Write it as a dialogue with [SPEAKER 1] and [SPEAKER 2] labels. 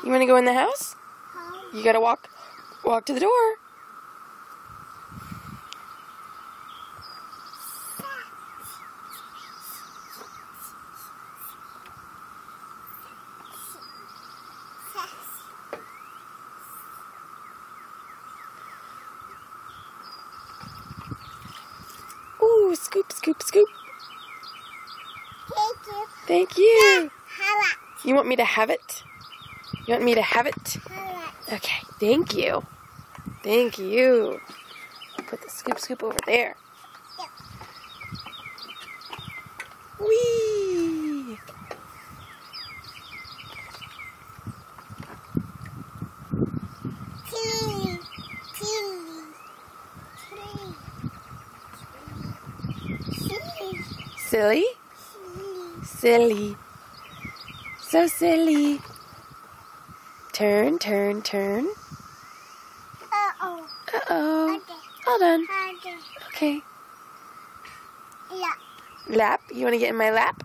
[SPEAKER 1] You want to go in the house? You gotta walk to the door. Ooh, scoop, scoop, scoop.
[SPEAKER 2] Thank you.
[SPEAKER 1] Thank you.
[SPEAKER 2] Have
[SPEAKER 1] You want me to have it? You want me to have it? Okay, thank you. Thank you. I'll put the scoop, scoop over there.
[SPEAKER 2] Yep.
[SPEAKER 1] Whee! Silly? Silly. So silly. Turn, turn, turn.
[SPEAKER 2] Uh-oh.
[SPEAKER 1] Uh-oh.
[SPEAKER 2] Okay.
[SPEAKER 1] All done.
[SPEAKER 2] Okay.
[SPEAKER 1] Okay.
[SPEAKER 2] Yeah.
[SPEAKER 1] Lap? You want to get in my lap?